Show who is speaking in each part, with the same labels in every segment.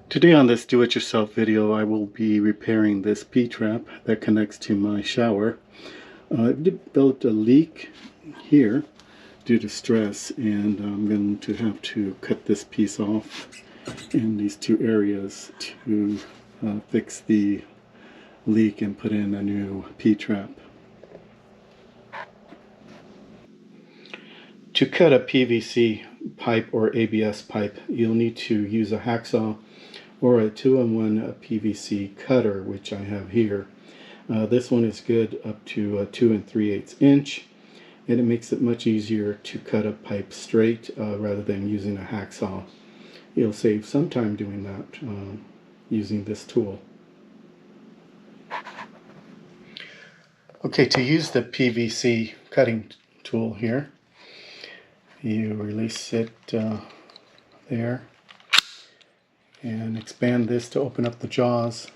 Speaker 1: Today on this do-it-yourself video, I will be repairing this P-trap that connects to my shower. It developed a leak here due to stress, and I'm going to have to cut this piece off in these two areas to fix the leak and put in a new P-trap. To cut a PVC pipe or ABS pipe, you'll need to use a hacksaw or a 2-in-1 PVC cutter, which I have here. This one is good up to 2 3/8 inch, and it makes it much easier to cut a pipe straight rather than using a hacksaw. You'll save some time doing that using this tool. Okay, to use the PVC cutting tool here, you release it there and expand this to open up the jaws.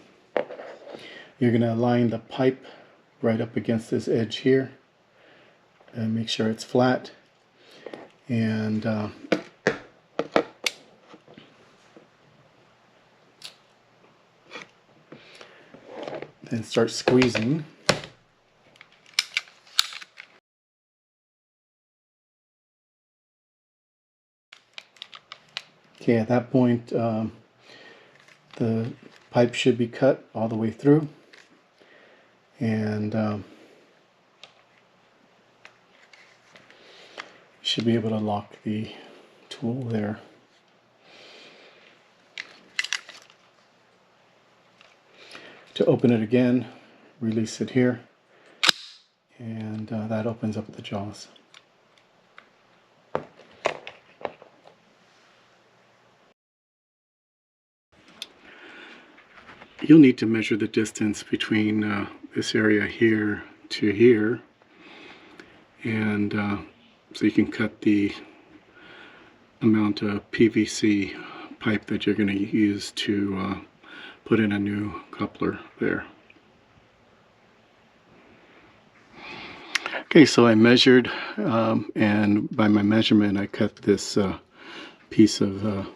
Speaker 1: You're going to align the pipe right up against this edge here and make sure it's flat, and then start squeezing. Okay, at that point the pipe should be cut all the way through, and you should be able to lock the tool there. To open it again, release it here, and that opens up the jaws. You'll need to measure the distance between this area here to here, and so you can cut the amount of PVC pipe that you're going to use to put in a new coupler there. Okay, so I measured, and by my measurement I cut this piece of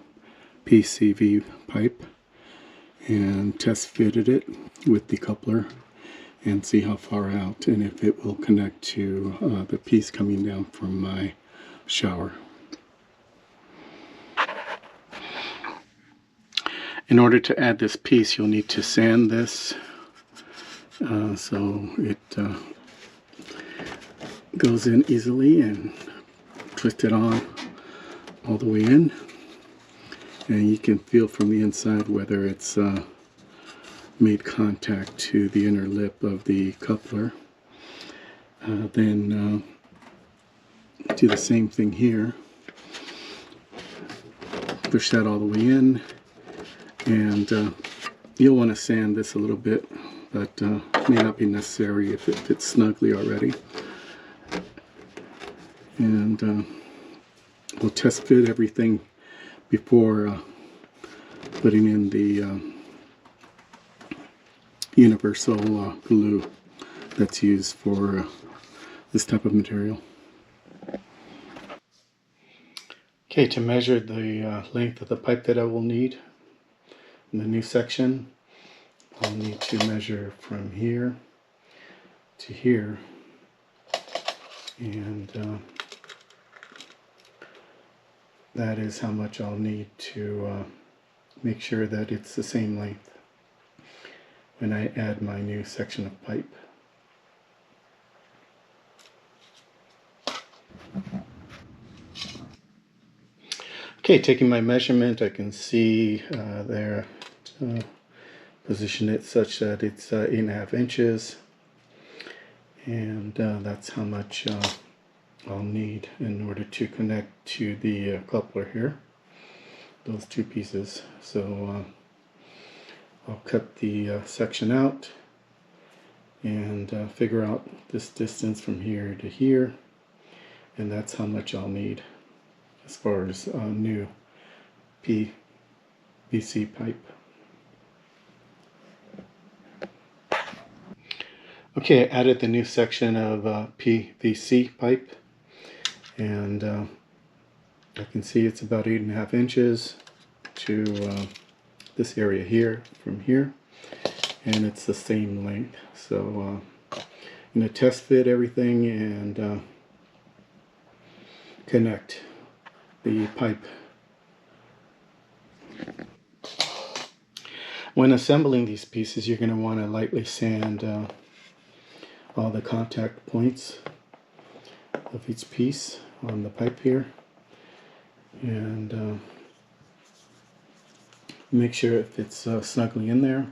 Speaker 1: PCV pipe and test fitted it with the coupler and see how far out and if it will connect to the piece coming down from my shower. In order to add this piece, you'll need to sand this so it goes in easily, and twist it on all the way in, and you can feel from the inside whether it's made contact to the inner lip of the coupler. Then do the same thing here. Push that all the way in, and you'll want to sand this a little bit, but it may not be necessary if it fits snugly already. And we'll test fit everything before putting in the universal glue that's used for this type of material. Okay, to measure the length of the pipe that I will need in the new section, I'll need to measure from here to here, and that is how much I'll need to make sure that it's the same length when I add my new section of pipe. Okay, taking my measurement, I can see there, position it such that it's 8.5 inches, and that's how much I'll need in order to connect to the coupler here, those two pieces. So I'll cut the section out and figure out this distance from here to here, and that's how much I'll need as far as new PVC pipe. Okay, I added the new section of PVC pipe, and I can see it's about 8.5 inches to this area here from here, and it's the same length. So I'm going to test fit everything and connect the pipe. When assembling these pieces, you're going to want to lightly sand all the contact points of each piece on the pipe here, and make sure it fits snugly in there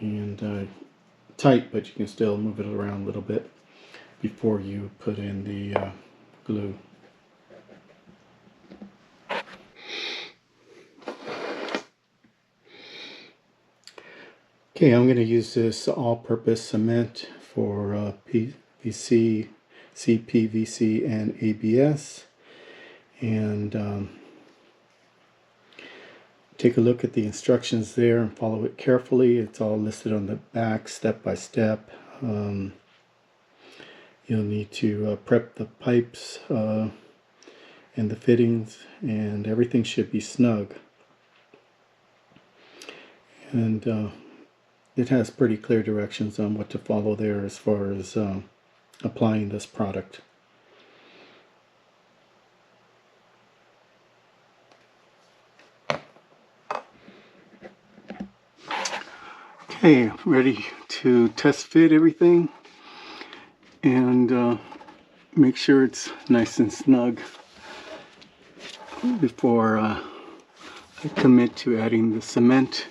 Speaker 1: and tight, but you can still move it around a little bit before you put in the glue. Okay, I'm going to use this all-purpose cement for PVC, CPVC, and ABS. And take a look at the instructions there and follow it carefully. It's all listed on the back, step by step. You'll need to prep the pipes and the fittings, and everything should be snug. And it has pretty clear directions on what to follow there as far as applying this product. Okay, I'm ready to test fit everything and make sure it's nice and snug before I commit to adding the cement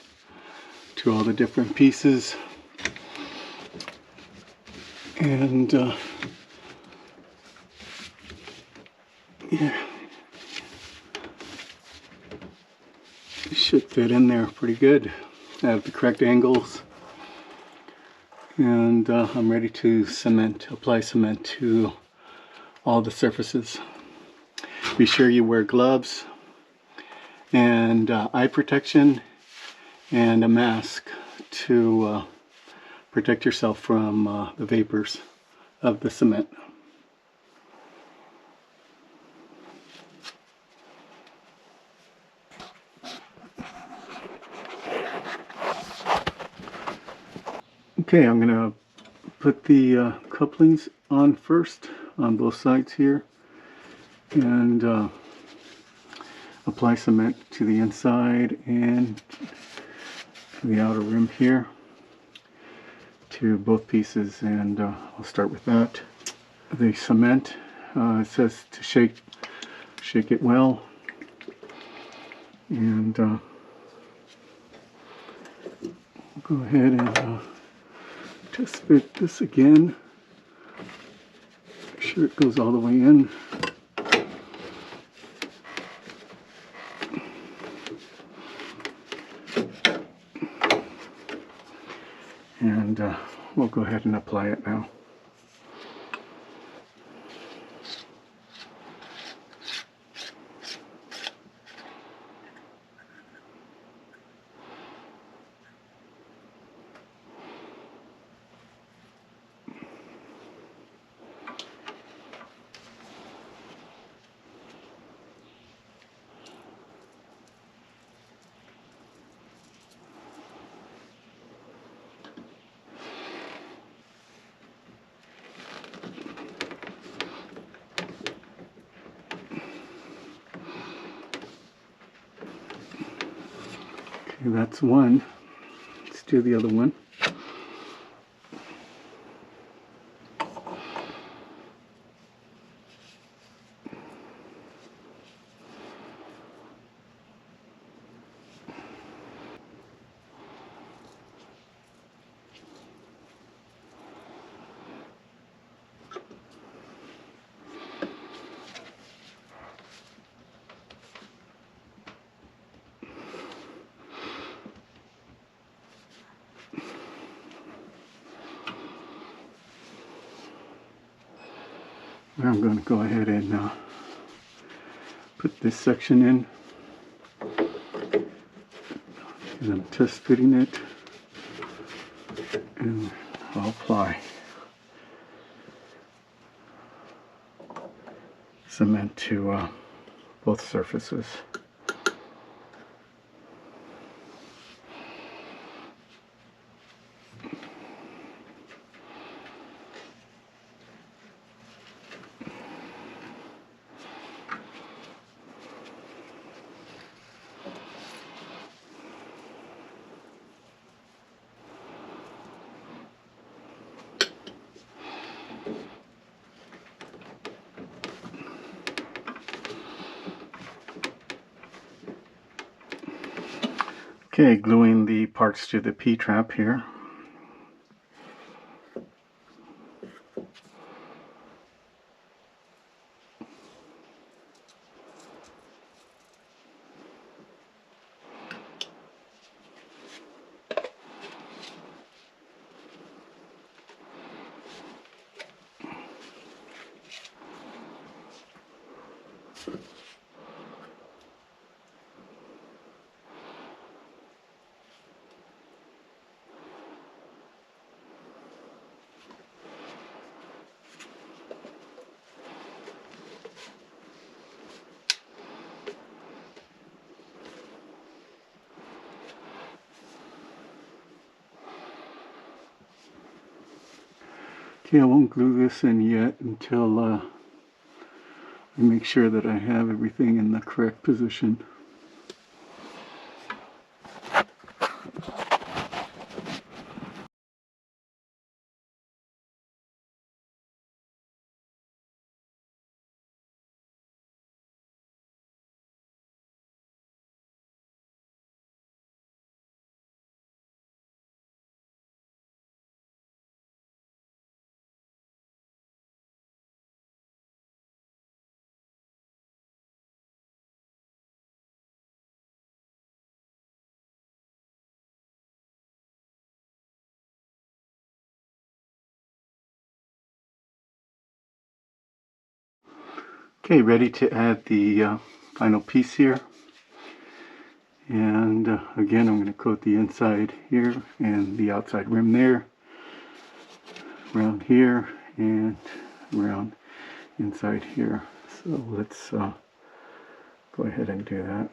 Speaker 1: to all the different pieces. And yeah, it should fit in there pretty good. I have the correct angles, and I'm ready to apply cement to all the surfaces. Be sure you wear gloves and eye protection and a mask to protect yourself from the vapors of the cement. Okay, I'm going to put the couplings on first on both sides here, and apply cement to the inside and the outer rim here to both pieces, and I'll start with that. The cement, it says to shake it well, and go ahead and test fit this again. Make sure it goes all the way in. And we'll go ahead and apply it now. Okay, that's one. Let's do the other one. I'm going to go ahead and put this section in, and I'm test fitting it, and I'll apply cement to both surfaces. Okay, gluing the parts to the P trap here. Okay, I won't glue this in yet until I make sure that I have everything in the correct position. Okay, ready to add the final piece here. And again, I'm going to coat the inside here and the outside rim there, around here, and around inside here. So let's go ahead and do that.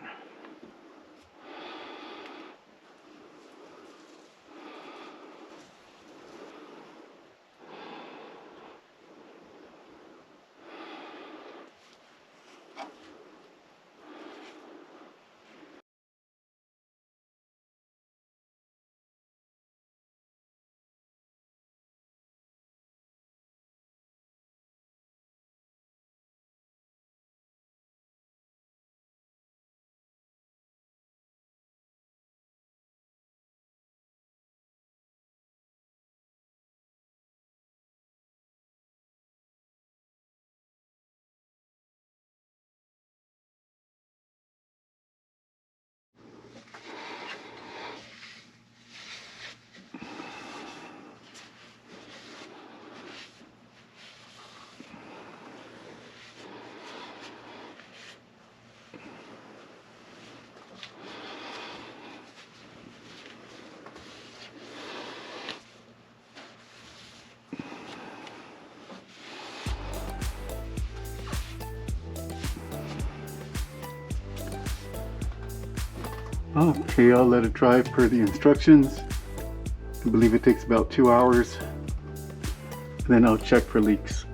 Speaker 1: Okay, I'll let it dry per the instructions. I believe it takes about 2 hours. Then I'll check for leaks.